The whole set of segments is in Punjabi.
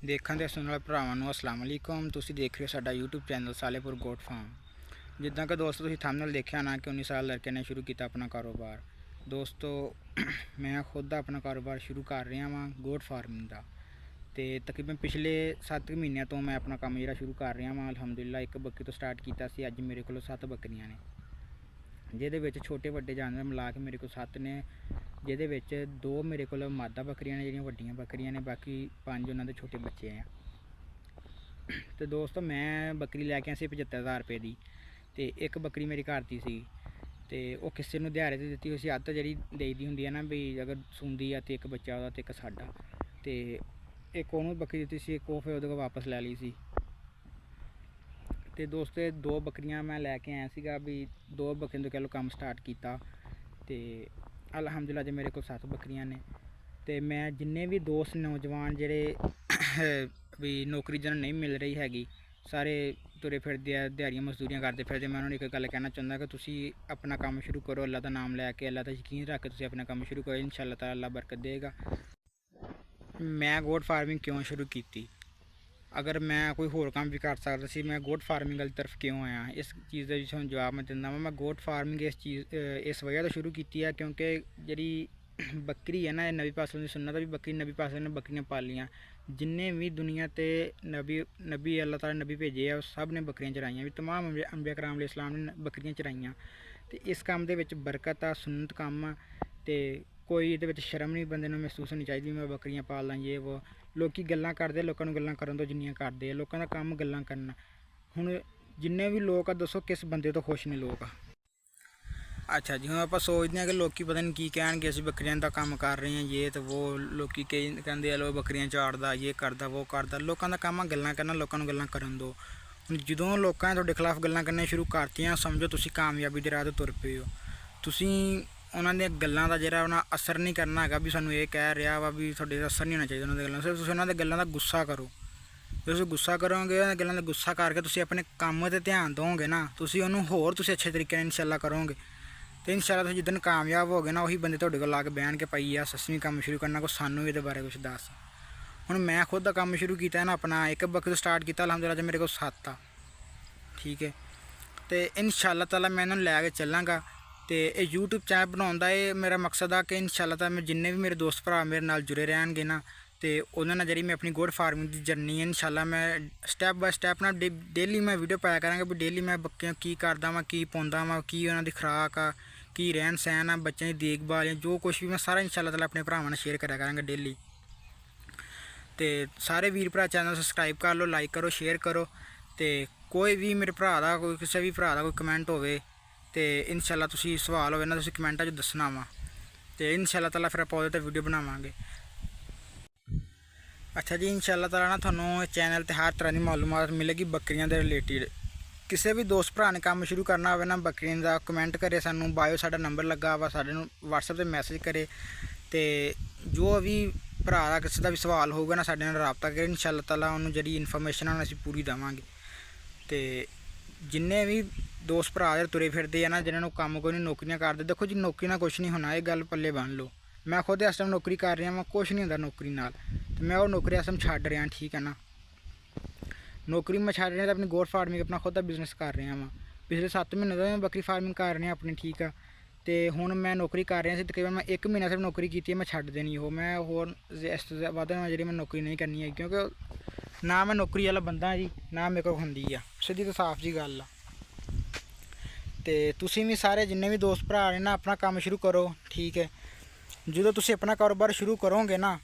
ਦੇਖਣ ਤੇ ਸੁਣਨ ਵਾਲੇ ਭਰਾਵਾਂ ਨੂੰ ਅਸਲਾਮ ਅਲੈਕੁਮ। ਤੁਸੀਂ ਦੇਖ ਰਹੇ ਹੋ ਸਾਡਾ YouTube ਚੈਨਲ ਸਾਲੇਪੁਰ ਗੋਟ ਫਾਰਮ। ਜਿੱਦਾਂ ਕਿ ਦੋਸਤੋ ਤੁਸੀਂ ਥੰਬਨੇਲ ਦੇਖਿਆ ਨਾ ਕਿ 19 ਸਾਲ ਲੜਕੇ ਨੇ ਸ਼ੁਰੂ ਕੀਤਾ ਆਪਣਾ ਕਾਰੋਬਾਰ। ਦੋਸਤੋ ਮੈਂ ਖੁਦ ਆਪਣਾ ਕਾਰੋਬਾਰ ਸ਼ੁਰੂ ਕਰ ਰਿਹਾ ਵਾਂ ਗੋਟ ਫਾਰਮਿੰਗ ਦਾ, ਤੇ ਤਕਰੀਬਨ ਪਿਛਲੇ 7 ਮਹੀਨਿਆਂ ਤੋਂ ਮੈਂ ਆਪਣਾ ਕੰਮ ਜਿਹੜਾ ਸ਼ੁਰੂ ਕਰ ਰਿਹਾ ਵਾਂ। ਅਲਹਮਦੁਲਿਲਾ ਇੱਕ ਬੱਕਰੀ ਤੋਂ ਸਟਾਰਟ ਕੀਤਾ ਸੀ। ਅੱਜ ਮੇਰੇ ਕੋਲ 7 ਬੱਕਰੀਆਂ ਨੇ, ਜਿਹਦੇ ਵਿੱਚ ਛੋਟੇ ਵੱਡੇ ਜਾਨਵਰ ਮਿਲਾ ਕੇ ਮੇਰੇ ਕੋਲ 7 ਨੇ, ਜਿਹਦੇ ਵਿੱਚ 2 ਮੇਰੇ ਕੋਲ ਮਾਦਾ ਬੱਕਰੀਆਂ ਨੇ ਜਿਹੜੀਆਂ ਵੱਡੀਆਂ ਬੱਕਰੀਆਂ ਨੇ, ਬਾਕੀ 5 ਉਹਨਾਂ ਦੇ ਛੋਟੇ ਬੱਚੇ ਆ। ਤੇ ਦੋਸਤੋ ਮੈਂ ਬੱਕਰੀ ਲੈ ਕੇ ਆਇਆ ਸੀ 75,000 ਰੁਪਏ ਦੀ, ਤੇ ਇੱਕ ਬੱਕਰੀ ਮੇਰੀ ਘਰ ਦੀ ਸੀ, ਤੇ ਉਹ ਕਿਸੇ ਨੂੰ ਦਿਹਾੜੇ 'ਤੇ ਦਿੱਤੀ ਹੋਈ ਸੀ। ਅੱਧ ਜਿਹੜੀ ਦੇਈਦੀ ਹੁੰਦੀ ਹੈ ਨਾ ਵੀ ਅਗਰ ਸੁਣਦੀ ਆ ਤੇ ਇੱਕ ਬੱਚਾ ਉਹਦਾ ਤੇ ਇੱਕ ਸਾਡਾ, ਤੇ ਇੱਕ ਉਹਨੂੰ ਬੱਕਰੀ ਦਿੱਤੀ ਸੀ, ਇੱਕ ਉਹ ਫਿਰ ਉਹਦੇ ਕੋਲ ਵਾਪਸ ਲੈ ਲਈ ਸੀ। ਤੇ ਦੋਸਤੋ 2 ਬੱਕਰੀਆਂ ਮੈਂ ਲੈ ਕੇ ਆਇਆ ਸੀਗਾ ਵੀ 2 ਬੱਕਰੀਆਂ ਤੋਂ ਕਹਿ ਲਓ ਕੰਮ ਸਟਾਰਟ ਕੀਤਾ, ਤੇ ਅਲਹਮਦੁਲਿਲਾ ਜੇ ਮੇਰੇ ਕੋਲ 7 ਬੱਕਰੀਆਂ ਨੇ। ਤੇ ਮੈਂ ਜਿੰਨੇ ਵੀ ਦੋਸਤ ਨੌਜਵਾਨ ਜਿਹੜੇ ਵੀ ਨੌਕਰੀ ਜਿਹਨਾਂ ਨਹੀਂ ਮਿਲ ਰਹੀ ਹੈਗੀ, ਸਾਰੇ ਤੁਰੇ ਫਿਰਦੇ ਆ, ਦਿਹਾੜੀਆਂ ਮਜ਼ਦੂਰੀਆਂ ਕਰਦੇ ਫਿਰਦੇ, ਮੈਂ ਉਹਨਾਂ ਨੂੰ ਇੱਕ ਗੱਲ ਕਹਿਣਾ ਚਾਹੁੰਦਾ ਕਿ ਤੁਸੀਂ ਆਪਣਾ ਕੰਮ ਸ਼ੁਰੂ ਕਰੋ। ਅੱਲਾ ਦਾ ਨਾਮ ਲੈ ਕੇ, ਅੱਲਾ ਦਾ ਯਕੀਨ ਰੱਖ ਕੇ ਤੁਸੀਂ ਆਪਣਾ ਕੰਮ ਸ਼ੁਰੂ ਕਰੋ। ਇਨਸ਼ਾ ਅੱਲਾਹ ਤਾਲਾ ਬਰਕਤ ਦੇਗਾ। ਮੈਂ ਗੋਟ ਫਾਰਮਿੰਗ ਕਿਉਂ ਸ਼ੁਰੂ ਕੀਤੀ? ਅਗਰ ਮੈਂ ਕੋਈ ਹੋਰ ਕੰਮ ਵੀ ਕਰ ਸਕਦਾ ਸੀ, ਮੈਂ ਗੋਟ ਫਾਰਮਿੰਗ ਵਾਲੀ ਤਰਫ ਕਿਉਂ ਆਇਆ? ਇਸ ਚੀਜ਼ ਦੇ ਵਿੱਚ ਹੁਣ ਜਵਾਬ ਮੈਂ ਦਿੰਦਾ ਵਾਂ। ਮੈਂ ਗੋਟ ਫਾਰਮਿੰਗ ਇਸ ਵਜ੍ਹਾ ਤੋਂ ਸ਼ੁਰੂ ਕੀਤੀ ਹੈ ਕਿਉਂਕਿ ਜਿਹੜੀ ਬੱਕਰੀ ਹੈ ਨਾ, ਇਹ ਨਬੀ ਪਾਕ ਦੀ ਸੁਨਨਤ ਵੀ ਬੱਕਰੀ ਨਬੀ ਪਾਕ ਨੇ ਬੱਕਰੀਆਂ ਪਾਲੀਆਂ। ਜਿੰਨੇ ਵੀ ਦੁਨੀਆ 'ਤੇ ਨਬੀ ਅੱਲਾਹ ਤਾਲਾ ਨਬੀ ਭੇਜੇ ਆ, ਉਹ ਸਭ ਨੇ ਬੱਕਰੀਆਂ ਚਰਾਈਆਂ ਵੀ, ਤਮਾਮ ਅੰਬੀਆ ਕਰਾਮ ਅਲੈਹਿ ਸਲਾਮ ਨੇ ਬੱਕਰੀਆਂ ਚਰਾਈਆਂ। ਤੇ ਇਸ ਕੰਮ ਦੇ ਵਿੱਚ ਬਰਕਤ ਆ, ਸੁਨਨਤ ਕੰਮ ਆ, ਤੇ ਕੋਈ ਇਹਦੇ ਵਿੱਚ ਸ਼ਰਮ ਨਹੀਂ ਬੰਦੇ ਨੂੰ ਮਹਿਸੂਸ ਹੋਣੀ ਚਾਹੀਦੀ ਮੈਂ ਬੱਕਰੀਆਂ ਪਾਲਦਾ ਇਹ ਉਹ। ਲੋਕ ਗੱਲਾਂ ਕਰਦੇ, ਲੋਕਾਂ ਨੂੰ ਗੱਲਾਂ ਕਰਨ ਤੋਂ ਜਿੰਨੀਆਂ ਕਰਦੇ ਆ, ਲੋਕਾਂ ਦਾ ਕੰਮ ਗੱਲਾਂ ਕਰਨਾ। ਹੁਣ ਜਿੰਨੇ ਵੀ ਲੋਕ ਆ, ਦੱਸੋ ਕਿਸ ਬੰਦੇ ਤੋਂ ਖੁਸ਼ ਨਹੀਂ ਲੋਕ? ਅੱਛਾ ਜੀ, ਹੁਣ ਆਪਾਂ ਸੋਚਦੇ ਹਾਂ ਕਿ ਲੋਕ ਪਤਾ ਨਹੀਂ ਕੀ ਕਹਿਣਗੇ, ਅਸੀਂ ਬੱਕਰੀਆਂ ਦਾ ਕੰਮ ਕਰ ਰਹੇ ਹਾਂ ਇਹ ਤੇ ਉਹ। ਲੋਕ ਕਹਿੰਦੇ ਆ ਲੋ ਬੱਕਰੀਆਂ ਚਾੜਦਾ, ਇਹ ਕਰਦਾ ਉਹ ਕਰਦਾ। ਲੋਕਾਂ ਦਾ ਕੰਮ ਆ ਗੱਲਾਂ ਕਰਨਾ, ਲੋਕਾਂ ਨੂੰ ਗੱਲਾਂ ਕਰਨ ਦਿਓ। ਹੁਣ ਜਦੋਂ ਲੋਕਾਂ ਨੇ ਤੁਹਾਡੇ ਖਿਲਾਫ ਗੱਲਾਂ ਕਰਨੀਆਂ ਸ਼ੁਰੂ ਕਰਤੀਆਂ, ਸਮਝੋ ਤੁਸੀਂ ਕਾਮਯਾਬੀ ਦੇ ਰਾਹ 'ਤੇ ਤੁਰ ਪਏ ਹੋ। ਤੁਸੀਂ ਉਹਨਾਂ ਦੀਆਂ ਗੱਲਾਂ ਦਾ ਜਿਹੜਾ ਉਹਨਾਂ ਅਸਰ ਨਹੀਂ ਕਰਨਾ ਹੈਗਾ ਵੀ ਸਾਨੂੰ ਇਹ ਕਹਿ ਰਿਹਾ ਵਾ, ਵੀ ਤੁਹਾਡੇ ਦਾ ਅਸਰ ਨਹੀਂ ਹੋਣਾ ਚਾਹੀਦਾ ਉਹਨਾਂ ਦੀਆਂ ਗੱਲਾਂ। ਸਿਰਫ ਤੁਸੀਂ ਉਹਨਾਂ ਦੀਆਂ ਗੱਲਾਂ ਦਾ ਗੁੱਸਾ ਕਰੋ। ਜੇ ਤੁਸੀਂ ਗੁੱਸਾ ਕਰੋਗੇ, ਉਹਨਾਂ ਗੱਲਾਂ ਦਾ ਗੁੱਸਾ ਕਰਕੇ ਤੁਸੀਂ ਆਪਣੇ ਕੰਮ 'ਤੇ ਧਿਆਨ ਦਿਓਗੇ ਨਾ, ਤੁਸੀਂ ਉਹਨੂੰ ਹੋਰ ਤੁਸੀਂ ਅੱਛੇ ਤਰੀਕੇ ਨਾਲ ਇਨਸ਼ਾ ਅੱਲਾਹ ਕਰੋਗੇ। ਤੇ ਇਨਸ਼ਾ ਅੱਲਾਹ ਤੁਸੀਂ ਜਿੱਦਣ ਕਾਮਯਾਬ ਹੋ ਗਏ ਨਾ, ਉਹੀ ਬੰਦੇ ਤੁਹਾਡੇ ਕੋਲ ਆ ਕੇ ਬਹਿਣ ਕੇ ਪਈ ਆ ਸੱਸਵੀਂ ਕੰਮ ਸ਼ੁਰੂ ਕਰਨਾ, ਕੋਈ ਸਾਨੂੰ ਇਹਦੇ ਬਾਰੇ ਕੁਛ ਦੱਸ। ਹੁਣ ਮੈਂ ਖੁਦ ਦਾ ਕੰਮ ਸ਼ੁਰੂ ਕੀਤਾ ਨਾ, ਆਪਣਾ ਇੱਕ ਬੱਕਰੀ ਤੋਂ ਸਟਾਰਟ ਕੀਤਾ। ਅਲਹਮਦੁਲਿਲਾ ਮੇਰੇ ਕੋਲ 7 ਆ, ਠੀਕ ਹੈ। ਤੇ ਇਨਸ਼ਾ ਅੱਲਾਹ ਤਾਲਾ ਮੈਂ ਇਹਨਾਂ ਨੂੰ ਲੈ ਕੇ ਚੱਲਾਂਗਾ। ਤੇ ਇਹ YouTube ਚੈਨਲ ਬਣਾਉਣ ਦਾ ਇਹ ਮੇਰਾ ਮਕਸਦ ਆ ਕਿ ਇਨਸ਼ਾ ਅੱਲਾਹ ਤਾਲਾ ਮੈਂ ਜਿੰਨੇ ਵੀ ਮੇਰੇ ਦੋਸਤ ਭਰਾ ਮੇਰੇ ਨਾਲ ਜੁੜੇ ਰਹਿਣਗੇ ਨਾ, ਤੇ ਉਹਨਾਂ ਨਾਲ ਜਿਹੜੀ ਮੈਂ ਆਪਣੀ ਗੋਟ ਫਾਰਮਿੰਗ ਦੀ ਜਰਨੀ ਹੈ, ਇਨਸ਼ਾ ਅੱਲਾਹ ਮੈਂ ਸਟੈਪ ਬਾਏ ਸਟੈਪ ਨਾਲ ਡੇਲੀ ਮੈਂ ਵੀਡੀਓ ਪਾਇਆ ਕਰਾਂਗਾ ਵੀ ਡੇਲੀ ਮੈਂ ਬੱਕਰੀਆਂ ਕੀ ਕਰਦਾ ਵਾਂ, ਕੀ ਪਾਉਂਦਾ ਵਾਂ, ਕੀ ਉਹਨਾਂ ਦੀ ਖੁਰਾਕ ਆ, ਕੀ ਰਹਿਣ ਸਹਿਣ ਆ, ਬੱਚਿਆਂ ਦੀ ਦੇਖਭਾਲ ਜਾਂ ਜੋ ਕੁਛ ਵੀ ਮੈਂ ਸਾਰਾ ਇਨਸ਼ਾ ਅੱਲਾਹ ਤਾਲਾ ਆਪਣੇ ਭਰਾਵਾਂ ਨਾਲ ਸ਼ੇਅਰ ਕਰਿਆ ਕਰਾਂਗਾ ਡੇਲੀ। ਤੇ ਸਾਰੇ ਵੀਰ ਭਰਾ ਚੈਨਲ ਸਬਸਕ੍ਰਾਈਬ ਕਰ ਲਓ, ਲਾਈਕ ਕਰੋ, ਸ਼ੇਅਰ ਕਰੋ। ਤੇ ਕੋਈ ਵੀ ਮੇਰੇ ਭਰਾ ਦਾ ਕੋਈ ਕਿਸੇ ਵੀ ਭਰਾ ਦਾ ਕੋਈ ਕਮੈਂਟ ਹੋਵੇ, ਤੇ ਇਨਸ਼ਾ ਅੱਲਾਹ ਤੁਸੀਂ ਸਵਾਲ ਹੋਵੇ ਨਾ, ਤੁਸੀਂ ਕਮੈਂਟਾਂ 'ਚ ਦੱਸਣਾ ਵਾ, ਤੇ ਇਨਸ਼ਾ ਅੱਲਾਹ ਤਾਲਾ ਫਿਰ ਆਪਾਂ ਉਹਦੇ 'ਤੇ ਵੀਡੀਓ ਬਣਾਵਾਂਗੇ। ਅੱਛਾ ਜੀ, ਇਨਸ਼ਾ ਅੱਲਾਹ ਤਾਲਾ ਨਾ ਤੁਹਾਨੂੰ ਚੈਨਲ 'ਤੇ ਹਰ ਤਰ੍ਹਾਂ ਦੀ ਮਾਲੂਮਾਤ ਮਿਲੇਗੀ ਬੱਕਰੀਆਂ ਦੇ ਰਿਲੇਟਿਡ। ਕਿਸੇ ਵੀ ਦੋਸਤ ਭਰਾ ਨੇ ਕੰਮ ਸ਼ੁਰੂ ਕਰਨਾ ਹੋਵੇ ਨਾ ਬੱਕਰੀਆਂ ਦਾ, ਕਮੈਂਟ ਕਰੇ ਸਾਨੂੰ, ਬਾਇਓ ਸਾਡਾ ਨੰਬਰ ਲੱਗਾ ਵਾ, ਸਾਡੇ ਨੂੰ WhatsApp 'ਤੇ ਮੈਸੇਜ ਕਰੇ। ਤੇ ਜੋ ਵੀ ਭਰਾ ਦਾ ਕਿਸੇ ਦਾ ਵੀ ਸਵਾਲ ਹੋਊਗਾ ਨਾ, ਸਾਡੇ ਨਾਲ ਰਾਬਤਾ ਕਰੇ। ਇਨਸ਼ਾ ਅੱਲਾਹ ਤਾਲਾ ਉਹਨੂੰ ਜਿਹੜੀ ਇਨਫੋਰਮੇਸ਼ਨ ਆ ਅਸੀਂ ਪੂਰੀ ਦੇਵਾਂਗੇ। ਤੇ ਜਿੰਨੇ ਵੀ ਦੋਸਤ ਭਰਾ ਦੇ ਤੁਰੇ ਫਿਰਦੇ ਆ ਨਾ, ਜਿਹਨਾਂ ਨੂੰ ਕੰਮ ਕੋਈ ਨਹੀਂ, ਨੌਕਰੀਆਂ ਕਰਦੇ, ਦੇਖੋ ਜੀ ਨੌਕਰੀ ਨਾਲ ਕੁਛ ਨਹੀਂ ਹੋਣਾ, ਇਹ ਗੱਲ ਪੱਲੇ ਬੰਨ ਲਓ। ਮੈਂ ਖੁਦ ਇਸ ਟਾਈਮ ਨੌਕਰੀ ਕਰ ਰਿਹਾ ਵਾਂ, ਕੁਛ ਨਹੀਂ ਹੁੰਦਾ ਨੌਕਰੀ ਨਾਲ, ਤੇ ਮੈਂ ਉਹ ਨੌਕਰੀ ਇਸ ਟਾਈਮ ਛੱਡ ਰਿਹਾ, ਠੀਕ ਹੈ ਨਾ। ਨੌਕਰੀ ਮੈਂ ਛੱਡ ਰਿਹਾ ਤੇ ਆਪਣੀ ਗੋਟ ਫਾਰਮਿੰਗ ਆਪਣਾ ਖੁਦ ਦਾ ਬਿਜ਼ਨਸ ਕਰ ਰਿਹਾ ਵਾਂ। ਪਿਛਲੇ 7 ਮਹੀਨੇ ਤੋਂ ਮੈਂ ਬੱਕਰੀ ਫਾਰਮਿੰਗ ਕਰ ਰਿਹਾ ਆਪਣੀ, ਠੀਕ ਆ। ਤੇ ਹੁਣ ਮੈਂ ਨੌਕਰੀ ਕਰ ਰਿਹਾ ਸੀ, ਤਕਰੀਬਨ ਮੈਂ 1 ਮਹੀਨਾ ਸਿਰਫ ਨੌਕਰੀ ਕੀਤੀ ਹੈ, ਮੈਂ ਛੱਡ ਦੇਣੀ ਉਹ। ਮੈਂ ਹੋਰ ਇਸ ਤੋਂ ਵੱਧ ਜਿਹੜੀ ਮੈਂ ਨੌਕਰੀ ਨਹੀਂ ਕਰਨੀ ਹੈ, ਕਿਉਂਕਿ ਨਾ ਮੈਂ ਨੌਕਰੀ ਵਾਲਾ ਬੰਦਾ ਜੀ, ਨਾ ਮੇਰੇ ਕੋਲ ਹੁੰਦੀ ਆ, ਸਿੱਧੀ ਤਾਂ ਸਾਫ਼ ਜੀ ਗੱਲ ਆ। ਤੇ ਤੁਸੀਂ ਵੀ ਸਾਰੇ ਜਿੰਨੇ ਵੀ ਦੋਸਤ ਭਰਾ ਨੇ ਨਾ, ਆਪਣਾ ਕੰਮ ਸ਼ੁਰੂ ਕਰੋ, ਠੀਕ ਹੈ। ਜਦੋਂ ਤੁਸੀਂ ਆਪਣਾ ਕਾਰੋਬਾਰ ਸ਼ੁਰੂ ਕਰੋਗੇ ਨਾ,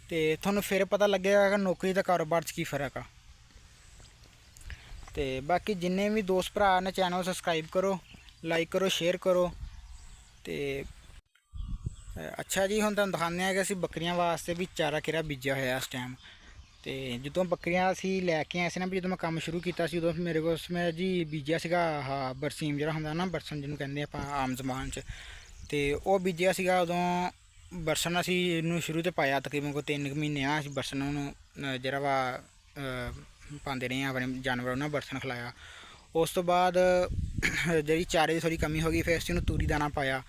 ਤੇ ਤੁਹਾਨੂੰ ਫਿਰ ਪਤਾ ਲੱਗੇਗਾ ਕਿ ਨੌਕਰੀ ਦਾ ਕਾਰੋਬਾਰ 'ਚ ਕੀ ਫ਼ਰਕ ਆ। ਤੇ ਬਾਕੀ ਜਿੰਨੇ ਵੀ ਦੋਸਤ ਭਰਾ ਨੇ ਚੈਨਲ ਸਬਸਕ੍ਰਾਈਬ ਕਰੋ, ਲਾਈਕ ਕਰੋ, ਸ਼ੇਅਰ ਕਰੋ। ਤੇ ਅੱਛਾ ਜੀ, ਹੁਣ ਤੁਹਾਨੂੰ ਦਿਖਾਉਂਦੇ ਹਾਂ ਕਿ ਅਸੀਂ ਬੱਕਰੀਆਂ ਵਾਸਤੇ ਵੀ ਚਾਰਾ ਕਿਹੜਾ ਬੀਜਿਆ ਹੋਇਆ ਇਸ ਟਾਈਮ। ਤੇ ਜਦੋਂ ਬੱਕਰੀਆਂ ਅਸੀਂ ਲੈ ਕੇ ਆਏ ਸੀ ਨਾ, ਵੀ ਜਦੋਂ ਮੈਂ ਕੰਮ ਸ਼ੁਰੂ ਕੀਤਾ ਸੀ, ਉਦੋਂ ਮੇਰੇ ਕੋਲ ਮੈਂ ਜੀ ਬੀਜਿਆ ਸੀਗਾ ਆਹ ਬਰਸੀਮ ਜਿਹੜਾ ਹੁੰਦਾ ਨਾ, ਬਰਸਨ ਜਿਹਨੂੰ ਕਹਿੰਦੇ ਆਪਾਂ ਆਮ ਜ਼ਬਾਨ 'ਚ। ਤੇ ਉਹ ਬੀਜਿਆ ਸੀਗਾ ਉਦੋਂ ਬਰਸਨ ਅਸੀਂ ਇਹਨੂੰ ਸ਼ੁਰੂ 'ਤੇ ਪਾਇਆ, ਤਕਰੀਬਨ ਕੋਈ 3 ਮਹੀਨੇ ਆ ਅਸੀਂ ਬਰਸਨ ਨੂੰ ਜਿਹੜਾ ਵਾ ਪਾਉਂਦੇ ਰਹੇ ਆਪਣੇ ਜਾਨਵਰਾਂ ਨੂੰ ਬਰਸਨ ਖਿਲਾਇਆ। ਉਸ ਤੋਂ ਬਾਅਦ ਜਿਹੜੀ ਚਾਰੇ ਦੀ ਥੋੜ੍ਹੀ ਕਮੀ ਹੋ ਗਈ, ਫਿਰ ਅਸੀਂ ਉਹਨੂੰ ਤੂਰੀ ਦਾਣਾ ਪਾਇਆ।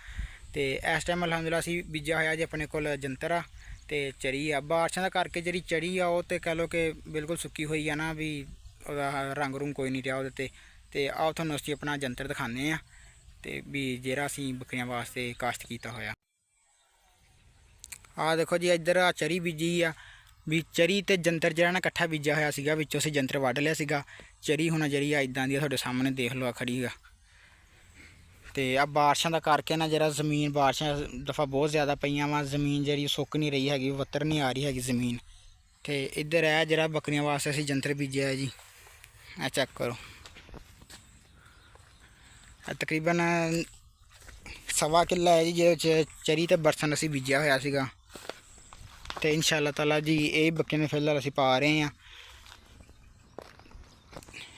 ਤੇ ਇਸ ਟਾਈਮ ਅਲਹਮਦੁਲਿਲਾ ਅਸੀਂ ਬੀਜਿਆ ਹੋਇਆ ਜੀ ਆਪਣੇ ਕੋਲ ਜੰਤਰ ਆ, ਤੇ ਚਰੀ ਆ ਬਾਰਿਸ਼ਾਂ ਦਾ ਕਰਕੇ ਜਿਹੜੀ ਚਰੀ ਆ ਉਹ ਤੇ ਕਹ ਲਓ ਕਿ ਬਿਲਕੁਲ ਸੁੱਕੀ ਹੋਈ ਆ ਨਾ, ਵੀ ਉਹਦਾ ਰੰਗ ਰੁੰਗ ਕੋਈ ਨਹੀਂ ਰਿਹਾ ਉਹਦੇ ਤੇ ਆਓ ਤੁਹਾਨੂੰ ਅਸੀਂ ਆਪਣਾ ਜੰਤਰ ਦਿਖਾਉਂਦੇ ਆ ਤੇ ਵੀ ਜਿਹੜਾ ਅਸੀਂ ਬੱਕਰੀਆਂ ਵਾਸਤੇ ਕਾਸ਼ਤ ਕੀਤਾ ਹੋਇਆ। ਆਹ ਦੇਖੋ ਜੀ, ਇੱਧਰ ਆ ਚਰੀ ਬੀਜੀ ਆ, ਵੀ ਚਰੀ ਤੇ ਜੰਤਰ ਜਿਹੜਾ ਨਾ ਇਕੱਠਾ ਬੀਜਿਆ ਹੋਇਆ ਸੀਗਾ, ਵਿੱਚੋਂ ਅਸੀਂ ਜੰਤਰ ਵੱਢ ਲਿਆ ਸੀਗਾ। ਚਰੀ ਹੁਣ ਜਿਹੜੀ ਆ ਇਦਾਂ ਦੀ ਆ, ਤੁਹਾਡੇ ਸਾਹਮਣੇ ਦੇਖ ਲਓ ਆ ਖੜੀ ਆ। ਤੇ ਆ ਬਾਰਿਸ਼ਾਂ ਦਾ ਕਰਕੇ ਨਾ ਜਿਹੜਾ ਜ਼ਮੀਨ ਬਾਰਿਸ਼ਾਂ ਦਫਾ ਬਹੁਤ ਜ਼ਿਆਦਾ ਪਈਆਂ ਵਾ, ਜ਼ਮੀਨ ਜਿਹੜੀ ਸੁੱਕ ਨਹੀਂ ਰਹੀ ਹੈਗੀ, ਵੱਤਰ ਨਹੀਂ ਆ ਰਹੀ ਹੈਗੀ ਜ਼ਮੀਨ। ਤੇ ਇੱਧਰ ਹੈ ਜਿਹੜਾ ਬੱਕਰੀਆਂ ਵਾਸਤੇ ਅਸੀਂ ਜੰਤਰ ਬੀਜਿਆ ਹੈ ਜੀ, ਆ ਚੈੱਕ ਕਰੋ। ਤਕਰੀਬਨ 1.25 ਕਿੱਲਾ ਹੈ ਜੀ, ਜਿਹਦੇ 'ਚ ਚਰੀ ਤੇ ਬਰਸਨ ਅਸੀਂ ਬੀਜਿਆ ਹੋਇਆ ਸੀਗਾ। ਤੇ ਇਨਸ਼ਾ ਅੱਲਾਹ ਤਾਲਾ ਜੀ ਇਹ ਬੱਕਰੀਆਂ ਨੂੰ ਫਿਲਹਾਲ ਅਸੀਂ ਪਾ ਰਹੇ ਹਾਂ,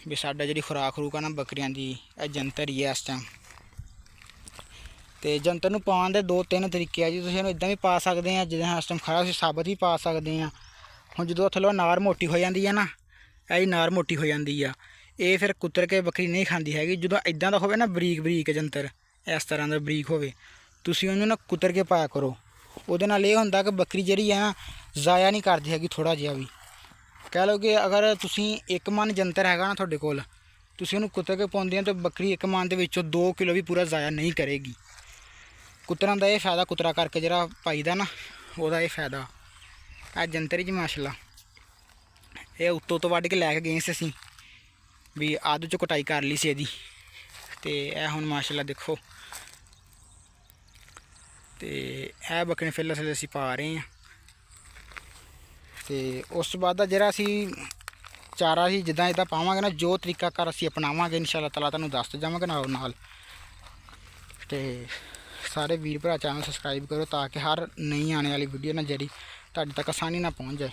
ਵੀ ਸਾਡਾ ਜਿਹੜੀ ਖੁਰਾਕ ਖਰੂਕ ਆ ਨਾ ਬੱਕਰੀਆਂ ਦੀ ਇਹ ਜੰਤਰ ਹੀ ਹੈ ਇਸ ਟਾਈਮ। ਤੇ ਜੰਤਰ ਨੂੰ ਪਾਉਣ ਦੇ 2-3 ਤਰੀਕੇ ਆ ਜੀ, ਤੁਸੀਂ ਇਹਨੂੰ ਇਦਾਂ ਵੀ ਪਾ ਸਕਦੇ ਆ, ਜਿੱਦਾਂ ਇਸ ਟਾਈਮ ਖੜਾ ਅਸੀਂ ਸਾਬਤ ਵੀ ਪਾ ਸਕਦੇ ਆ। ਹੁਣ ਜਦੋਂ ਥੱਲੋਂ ਨਾਰ ਮੋਟੀ ਹੋ ਜਾਂਦੀ ਹੈ ਨਾ, ਇਹ ਨਾਰ ਮੋਟੀ ਹੋ ਜਾਂਦੀ ਆ, ਇਹ ਫਿਰ ਕੁੱਤਰ ਕੇ ਬੱਕਰੀ ਨਹੀਂ ਖਾਂਦੀ ਹੈਗੀ। ਜਦੋਂ ਇਦਾਂ ਦਾ ਹੋਵੇ ਨਾ ਬਰੀਕ ਬਰੀਕ ਜੰਤਰ, ਇਸ ਤਰ੍ਹਾਂ ਦਾ ਬਰੀਕ ਹੋਵੇ, ਤੁਸੀਂ ਉਹਨੂੰ ਨਾ ਕੁੱਤਰ ਕੇ ਪਾਇਆ ਕਰੋ। ਉਹਦੇ ਨਾਲ ਇਹ ਹੁੰਦਾ ਕਿ ਬੱਕਰੀ ਜਿਹੜੀ ਆ ਨਾ ਜ਼ਾਇਆ ਨਹੀਂ ਕਰਦੀ ਹੈਗੀ ਥੋੜ੍ਹਾ ਜਿਹਾ ਵੀ। ਕਹਿ ਲਓ ਕਿ ਅਗਰ ਤੁਸੀਂ 1 ਮਣ ਜੰਤਰ ਹੈਗਾ ਨਾ ਤੁਹਾਡੇ ਕੋਲ, ਤੁਸੀਂ ਉਹਨੂੰ ਕੁੱਤਰ ਕੇ ਪਾਉਂਦੇ ਆ ਤਾਂ ਬੱਕਰੀ 1 ਮਣ ਦੇ ਵਿੱਚੋਂ 2 ਕਿਲੋ ਵੀ ਪੂਰਾ ਜ਼ਾਇਆ ਨਹੀਂ ਕਰੇਗੀ। ਕੁੱਤਰਾਂ ਦਾ ਇਹ ਫਾਇਦਾ, ਕੁੱਤਰਾ ਕਰਕੇ ਜਿਹੜਾ ਪਾਈਦਾ ਨਾ ਉਹਦਾ ਇਹ ਫਾਇਦਾ। ਇਹ ਜੰਤਰ ਜੀ ਮਾਸ਼ਾਅੱਲਾ ਇਹ ਉੱਤੋਂ ਤੋਂ ਵੱਢ ਕੇ ਲੈ ਕੇ ਗਏ ਸੀ ਅਸੀਂ, ਵੀ ਆਦੂ 'ਚ ਕਟਾਈ ਕਰ ਲਈ ਸੀ ਇਹਦੀ। ਤੇ ਇਹ ਹੁਣ ਮਾਸ਼ਾਅੱਲਾ ਦੇਖੋ, ਤੇ ਇਹ ਬੱਕਰੇ ਫਿਲਹਾਲ ਅਸੀਂ ਪਾ ਰਹੇ ਹਾਂ। ਤੇ ਉਸ ਤੋਂ ਬਾਅਦ ਦਾ ਜਿਹੜਾ ਅਸੀਂ ਚਾਰਾ ਸੀ ਜਿੱਦਾਂ ਇੱਦਾਂ ਪਾਵਾਂਗੇ ਨਾ, ਜੋ ਤਰੀਕਾਕਾਰ ਅਸੀਂ ਅਪਣਾਵਾਂਗੇ ਇਨਸ਼ਾ ਅੱਲਾਹ ਤਾਲਾ ਤੁਹਾਨੂੰ ਦੱਸ ਜਾਵਾਂਗੇ ਨਾਲ ਨਾਲ। ਤੇ ਸਾਰੇ ਵੀਰ ਭਰਾ ਚੈਨਲ ਸਬਸਕ੍ਰਾਈਬ ਕਰੋ ਤਾਂ ਕਿ ਹਰ ਨਈ ਆਉਣ ਵਾਲੀ ਵੀਡੀਓ ਨਾ ਜਿਹੜੀ ਤੁਹਾਡੇ ਤੱਕ ਆਸਾਨੀ ਨਾਲ ਪਹੁੰਚ ਜਾਏ।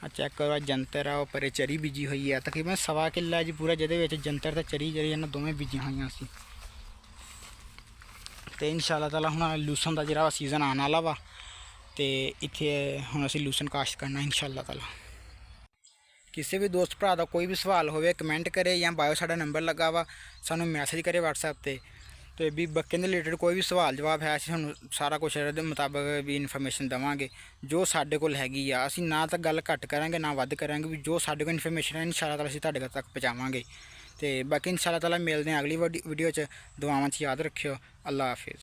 ਆ ਚੈੱਕ ਕਰੋ, ਜੰਤਰ ਆ ਉੱਪਰ ਚਰੀ ਬੀਜੀ ਹੋਈ ਹੈ, ਤਕਰੀਬਨ 1.25 ਕਿੱਲਾ ਜੀ ਪੂਰਾ, ਜਿਹਦੇ ਵਿੱਚ ਜੰਤਰ ਤੇ ਚਰੀ ਜਿਹੜੀ ਇਹਨਾਂ ਦੋਵੇਂ ਬੀਜੀਆਂ ਹੋਈਆਂ ਸੀ। ਤੇ ਇਨਸ਼ਾ ਅੱਲਾਹ ਤਾਲਾ ਹੁਣ ਲੂਸਨ ਦਾ ਜਿਹੜਾ ਸੀਜ਼ਨ ਆਉਣ ਵਾਲਾ ਵਾ, ਤੇ ਇੱਥੇ ਹੁਣ ਅਸੀਂ ਲੂਸਨ ਕਾਸ਼ਤ ਕਰਨਾ ਇਨਸ਼ਾ ਅੱਲਾਹ ਤਾਲਾ। ਕਿਸੇ ਵੀ ਦੋਸਤ ਭਰਾ ਦਾ ਕੋਈ ਵੀ ਸਵਾਲ ਹੋਵੇ ਕਮੈਂਟ ਕਰੇ, ਜਾਂ ਬਾਇਓ ਸਾਡਾ ਨੰਬਰ ਲੱਗਾ ਵਾ, ਸਾਨੂੰ ਮੈਸੇਜ ਕਰੇ WhatsApp ਤੇ ਵੀ ਬੱਕਰੀਆਂ ਦੇ ਰਿਲੇਟਡ ਕੋਈ ਵੀ ਸਵਾਲ ਜਵਾਬ ਹੈ, ਅਸੀਂ ਤੁਹਾਨੂੰ ਸਾਰਾ ਕੁਛ ਇਹਦੇ ਮੁਤਾਬਕ ਵੀ ਇਨਫੋਰਮੇਸ਼ਨ ਦੇਵਾਂਗੇ ਜੋ ਸਾਡੇ ਕੋਲ ਹੈਗੀ ਆ। ਅਸੀਂ ਨਾ ਤਾਂ ਗੱਲ ਘੱਟ ਕਰਾਂਗੇ ਨਾ ਵੱਧ ਕਰਾਂਗੇ, ਵੀ ਜੋ ਸਾਡੇ ਕੋਲ ਇਨਫੋਰਮੇਸ਼ਨ ਹੈ ਇਨਸ਼ਾ ਅੱਲਾਹ ਤਾਲਾ ਅਸੀਂ ਤੁਹਾਡੇ ਤੱਕ ਪਹੁੰਚਾਵਾਂਗੇ। ਤੇ ਬਾਕੀ ਇਨਸ਼ਾ ਅੱਲਾਹ ਤਾਲਾ ਮਿਲਦੇ ਹਾਂ ਅਗਲੀ ਵੀਡੀਓ 'ਚ। ਦੁਆਵਾਂ 'ਚ ਯਾਦ ਰੱਖਿਓ। ਅੱਲਾ ਹਾਫਿਜ਼।